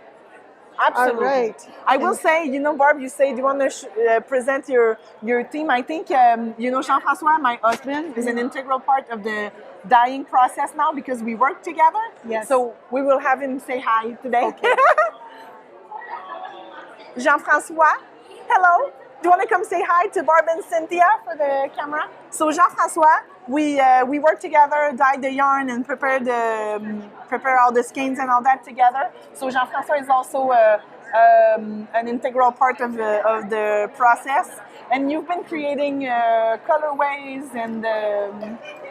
Speaker 6: Absolutely.
Speaker 1: All right.
Speaker 6: I will say, Barb, you say, do you want to present your team? I think, Jean-François, my husband, is an integral part of the dyeing process now because we work together.
Speaker 1: Yes.
Speaker 6: So we will have him say hi today.
Speaker 1: Okay.
Speaker 6: Jean-François, hello. Do you want to come say hi to Barb and Cynthia for the camera? So Jean-François, we work together, dye the yarn, and prepare all the skeins and all that together. So Jean-François is also an integral part of the process. And you've been creating colorways and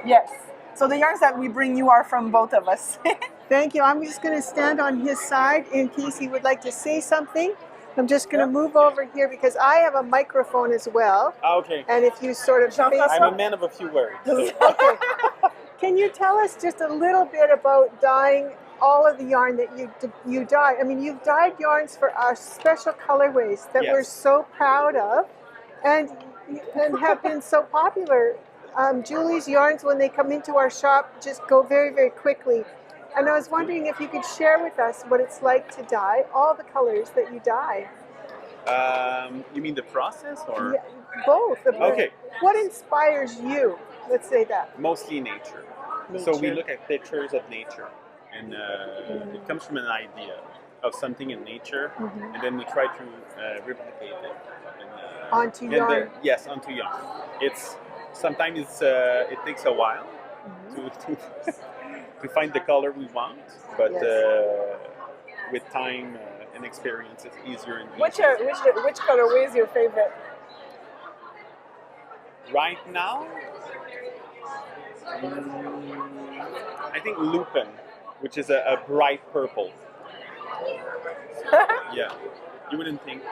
Speaker 6: yes. So the yarns that we bring you are from both of us.
Speaker 1: Thank you. I'm just going to stand on his side in case he would like to say something. I'm just going to move over here because I have a microphone as well.
Speaker 8: Okay.
Speaker 1: And if you sort of face
Speaker 8: I'm a man of a few words. So.
Speaker 1: Okay. Can you tell us just a little bit about dyeing all of the yarn that you dye? I mean, you've dyed yarns for our special colorways that we're so proud of and have been so popular. Julie's yarns, when they come into our shop, just go very, very quickly. And I was wondering if you could share with us what it's like to dye all the colors that you dye.
Speaker 8: You mean the process or?
Speaker 1: Yeah, both.
Speaker 8: Okay.
Speaker 1: What inspires you? Let's say that.
Speaker 8: Mostly nature. So we look at pictures of nature, and it comes from an idea of something in nature, and then we try to replicate it.
Speaker 1: Onto yarn.
Speaker 8: Yes, onto yarn. Sometimes it takes a while to find the color we want, but with time and experience, it's easier and easier.
Speaker 6: Which colorway is your favorite?
Speaker 8: Right now, I think Lupin, which is a bright purple. Yeah, you wouldn't think.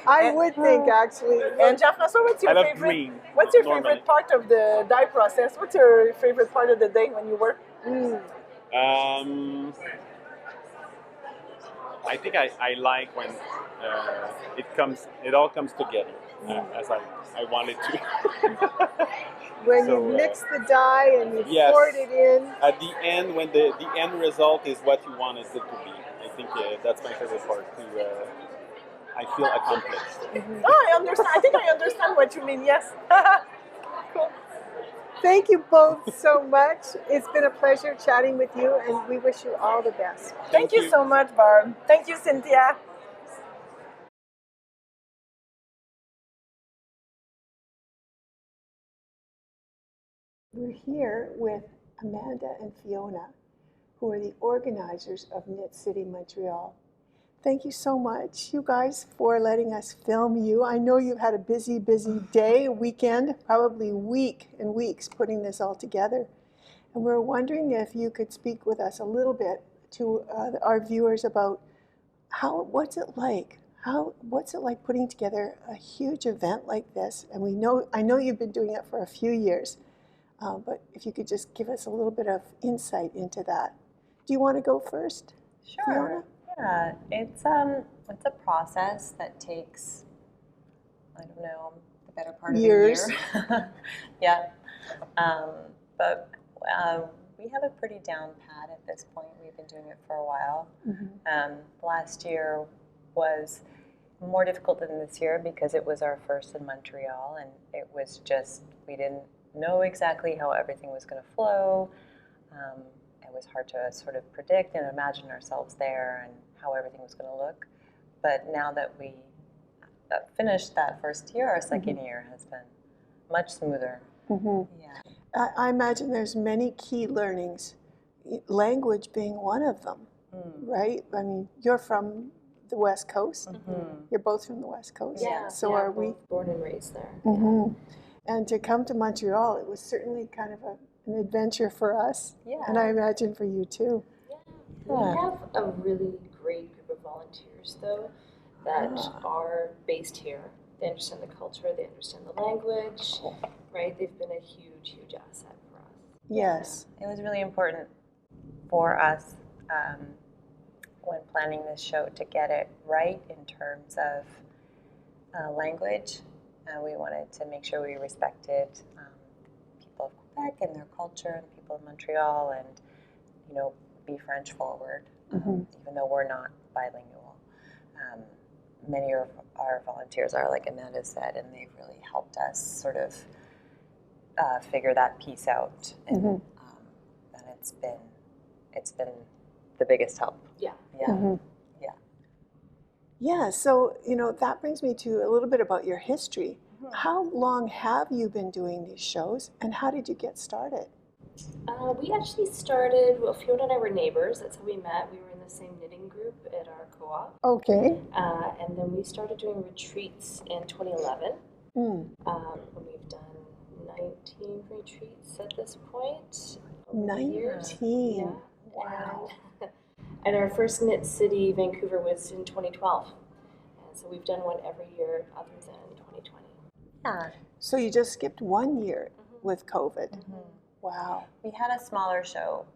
Speaker 1: I would think actually.
Speaker 6: And Jean-François, what's your favorite?
Speaker 8: Green.
Speaker 6: What's your favorite part of the dye process? What's your favorite part of the day when you work?
Speaker 8: I think I like when it all comes together as I want it to.
Speaker 1: When you mix the dye and you poured it in.
Speaker 8: At the end, when the end result is what you wanted it to be. I think that's my favorite part too. I feel accomplished.
Speaker 6: Oh, I understand. I think I understand what you mean. Yes. Cool.
Speaker 1: Thank you both so much. It's been a pleasure chatting with you, and we wish you all the best.
Speaker 6: Thank you so much, Barb. Thank you, Cynthia.
Speaker 1: We're here with Amanda and Fiona, who are the organizers of Knit City Montreal. Thank you so much, you guys, for letting us film you. I know you've had a busy, busy day, weekend, probably week and weeks putting this all together. And we're wondering if you could speak with us a little bit to our viewers about what's it like? What's it like putting together a huge event like this? And I know you've been doing it for a few years, but if you could just give us a little bit of insight into that. Do you want to go first?
Speaker 9: Sure.
Speaker 1: Fiona?
Speaker 9: Yeah, it's a process that takes, I don't know, the better part of
Speaker 1: years.
Speaker 9: a year. Yeah, but we have it pretty down pat at this point. We've been doing it for a while. Last year was more difficult than this year because it was our first in Montreal, and it was just, we didn't know exactly how everything was going to flow. It was hard to sort of predict and imagine ourselves there and how everything was going to look. But now that we finished that first year, our second year has been much smoother. Yeah.
Speaker 1: I imagine there's many key learnings, language being one of them, right? I mean, you're from the West Coast. You're both from the West Coast.
Speaker 9: Yeah.
Speaker 1: So are we.
Speaker 10: Born and raised there.
Speaker 1: And to come to Montreal, it was certainly kind of an adventure for us.
Speaker 9: Yeah.
Speaker 1: And I imagine for you too.
Speaker 10: We have a really great group of volunteers, though, that are based here. They understand the culture. They understand the language. Right? They've been a huge, huge asset for us.
Speaker 1: Yes.
Speaker 9: It was really important for us when planning this show to get it right in terms of language. We wanted to make sure we respected people of Quebec and their culture, and people of Montreal, and be French forward, even though we're not bilingual. Many of our volunteers are, like Amanda said, and they've really helped us sort of figure that piece out, and it's been the biggest help.
Speaker 10: Yeah.
Speaker 1: Yeah, so, that brings me to a little bit about your history. How long have you been doing these shows, and how did you get started?
Speaker 10: We actually started, Fiona and I were neighbors. That's how we met. We were in the same knitting group at our co-op.
Speaker 1: Okay.
Speaker 10: And then we started doing retreats in 2011. And we've done 19 retreats at this point.
Speaker 1: 19?
Speaker 10: Yeah.
Speaker 1: Wow.
Speaker 10: And our first Knit City, Vancouver, was in 2012. And so we've done one every year other than 2020.
Speaker 9: Yeah.
Speaker 1: So you just skipped 1 year with COVID. Wow.
Speaker 9: We had a smaller show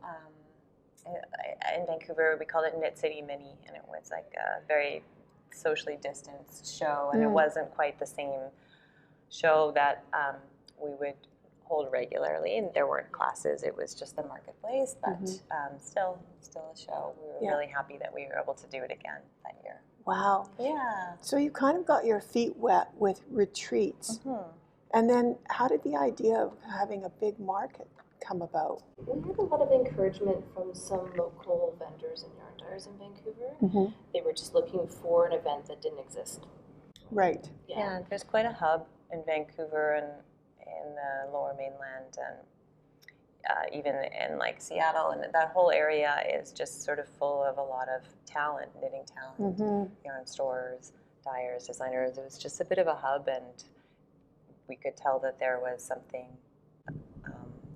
Speaker 9: in Vancouver. We called it Knit City Mini, and it was like a very socially distanced show, and it wasn't quite the same show that we would hold regularly, and there weren't classes. It was just the marketplace, but still a show. We were really happy that we were able to do it again that year.
Speaker 1: Wow.
Speaker 9: Yeah.
Speaker 1: So you kind of got your feet wet with retreats. And then how did the idea of having a big market come about?
Speaker 10: We had a lot of encouragement from some local vendors and yarn dyers in Vancouver. They were just looking for an event that didn't exist.
Speaker 1: Right.
Speaker 9: Yeah, there's quite a hub in Vancouver and in the Lower Mainland, and even in like Seattle, and that whole area is just sort of full of a lot of talent, knitting talent, yarn stores, dyers, designers. It was just a bit of a hub, and we could tell that there was something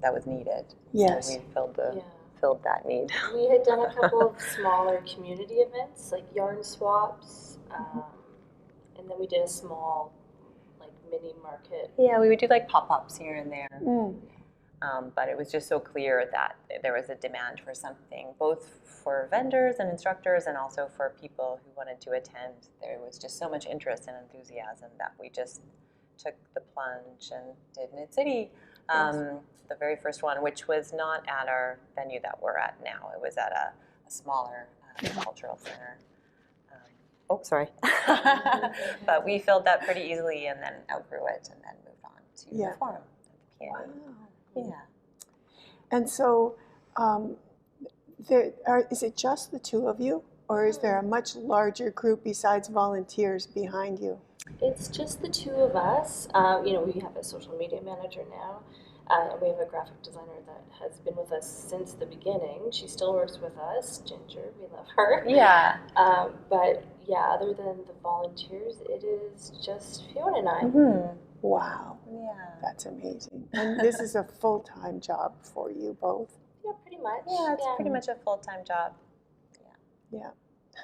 Speaker 9: that was needed.
Speaker 1: Yes.
Speaker 9: So we filled that need.
Speaker 10: We had done a couple of smaller community events, like yarn swaps, and then we did a small, like, mini market.
Speaker 9: Yeah, we would do like pop-ups here and there. But it was just so clear that there was a demand for something, both for vendors and instructors and also for people who wanted to attend. There was just so much interest and enthusiasm that we just took the plunge and did Knit City, the very first one, which was not at our venue that we're at now. It was at a smaller cultural center. Sorry. But we filled that pretty easily and then outgrew it and then moved on to the forum at the PNE.
Speaker 1: Wow.
Speaker 9: Yeah.
Speaker 1: And so is it just the two of you, or is there a much larger group besides volunteers behind you?
Speaker 10: It's just the two of us. We have a social media manager now, and we have a graphic designer that has been with us since the beginning. She still works with us, Ginger. We love her.
Speaker 9: Yeah.
Speaker 10: But yeah, other than the volunteers, it is just Fiona and I.
Speaker 1: Wow.
Speaker 9: Yeah.
Speaker 1: That's amazing. And this is a full-time job for you both?
Speaker 10: Yeah, pretty much.
Speaker 9: Yeah, it's pretty much a full-time job.
Speaker 1: Yeah.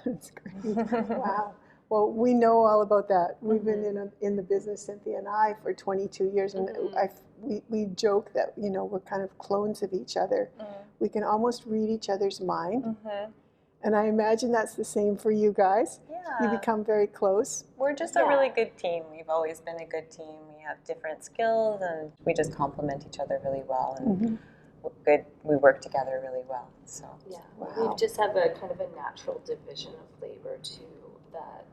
Speaker 1: That's great. Wow. Well, we know all about that. We've been in the business, Cynthia and I, for 22 years, and we joke that we're kind of clones of each other. We can almost read each other's mind, and I imagine that's the same for you guys.
Speaker 9: Yeah.
Speaker 1: You become very close.
Speaker 9: We're just a really good team. We've always been a good team. We have different skills, and we just complement each other really well, and we work together really well. So
Speaker 10: yeah,
Speaker 1: wow.
Speaker 10: We just have a kind of a natural division of labor too that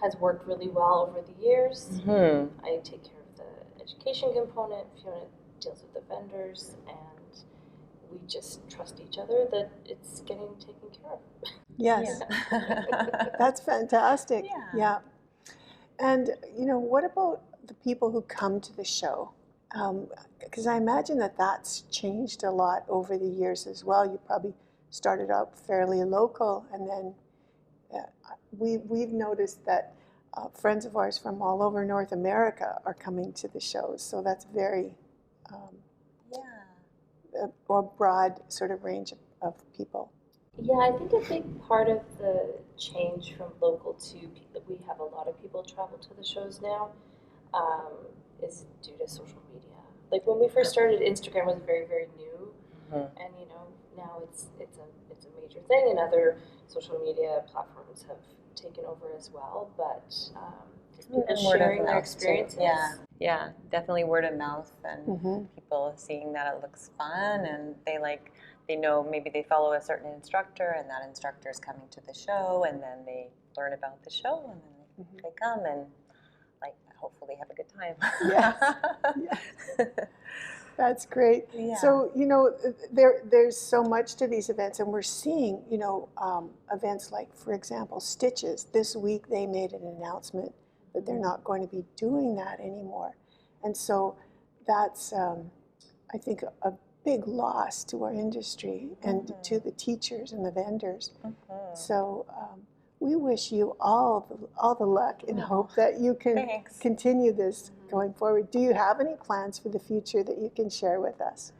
Speaker 10: has worked really well over the years. I take care of the education component. Fiona deals with the vendors, and we just trust each other that it's getting taken care of.
Speaker 1: Yes. That's fantastic. Yeah. And, what about the people who come to the show? Because I imagine that that's changed a lot over the years as well. You probably started out fairly local, and then we've noticed that friends of ours from all over North America are coming to the shows. So that's very a broad sort of range of people.
Speaker 10: Yeah, I think a big part of the change from local to we have a lot of people travel to the shows now, is due to social media. Like when we first started, Instagram was very, very new, and you know now it's a major thing, and other social media platforms have taken over as well. But just people
Speaker 9: And word of
Speaker 10: sharing their
Speaker 9: mouth, too.
Speaker 10: experiences.
Speaker 9: Yeah, definitely word of mouth and people seeing that it looks fun and they know maybe they follow a certain instructor and that instructor is coming to the show and then they learn about the show and then they come and like hopefully have a good time.
Speaker 1: Yes. That's great.
Speaker 9: Yeah.
Speaker 1: So, you know, there's so much to these events, and we're seeing, you know, events like, for example, Stitches. This week they made an announcement that they're not going to be doing that anymore. And so that's, I think, a big loss to our industry and to the teachers and the vendors. So we wish you all the luck and hope that you can continue this going forward. Do you have any plans for the future that you can share with us?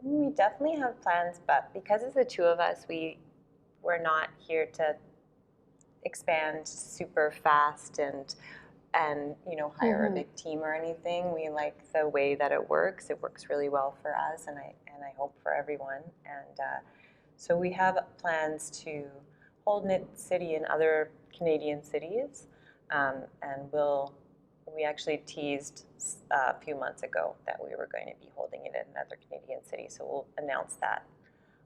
Speaker 9: We definitely have plans, but because it's the two of us, we're not here to expand super fast and you know hire a big team or anything. We like the way that it works. It works really well for us, and I hope for everyone. And so we have plans to hold Knit City in other Canadian cities, and we actually teased a few months ago that we were going to be holding it in another Canadian city. So we'll announce that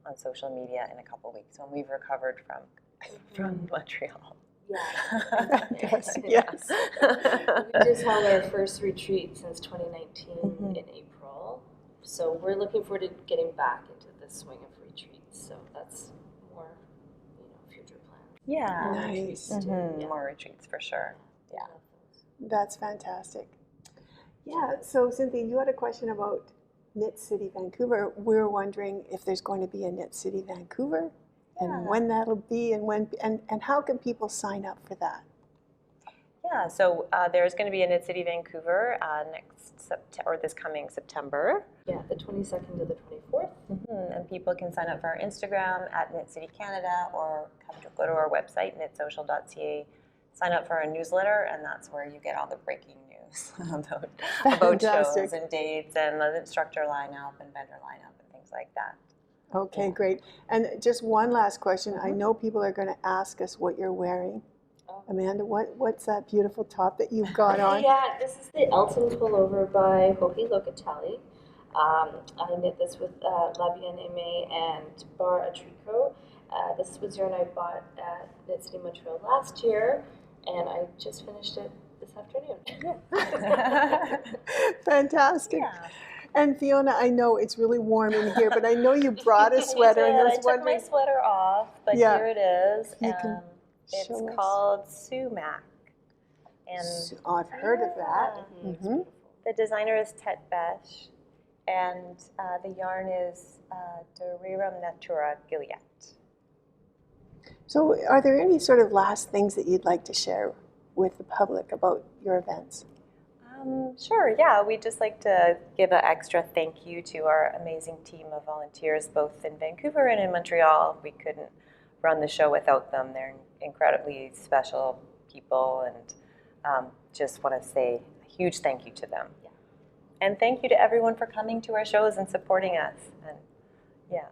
Speaker 9: on social media in a couple of weeks when we've recovered from Montreal.
Speaker 10: Yeah.
Speaker 1: Yes.
Speaker 10: We just held our first retreat since 2019 in April. So we're looking forward to getting back into the swing of retreats. So that's more, you know, future plans.
Speaker 9: Yeah.
Speaker 1: Nice.
Speaker 9: More retreats for sure. Yeah.
Speaker 1: That's fantastic. Yeah, so Cynthia, you had a question about Knit City Vancouver. We're wondering if there's going to be a Knit City Vancouver and when that'll be and how can people sign up for that?
Speaker 9: Yeah, so there's going to be a Knit City Vancouver this coming September.
Speaker 10: Yeah, the 22nd to the 24th.
Speaker 9: And people can sign up for our Instagram at Knit City Canada or go to our website, knitsocial.ca, sign up for our newsletter, and that's where you get all the breaking news about shows and dates and the instructor lineup and vendor lineup and things like that.
Speaker 1: Okay, great. And just one last question. I know people are going to ask us what you're wearing. Amanda, what's that beautiful top that you've got on?
Speaker 10: Yeah, this is the Elton pullover by Hohi Locatelli. I knit this with La Bien-Aimée and Bar Atrico. This was yarn I bought at Knit City Montreal last year, and I just finished it this afternoon.
Speaker 1: Fantastic.
Speaker 9: Yeah.
Speaker 1: And Fiona, I know it's really warm in here, but I know you brought a sweater. And
Speaker 9: I took my sweater off, but here it is. It's called Sumac. And
Speaker 1: I've heard of that.
Speaker 9: The designer is Tet Besh, and the yarn is Dorirum Natura Gilead.
Speaker 1: So are there any sort of last things that you'd like to share with the public about your events?
Speaker 9: Sure, yeah. We'd just like to give an extra thank you to our amazing team of volunteers, both in Vancouver and in Montreal. We couldn't run the show without them. They're incredibly special people, and just want to say a huge thank you to them. Yeah. And thank you to everyone for coming to our shows and supporting us. And yeah.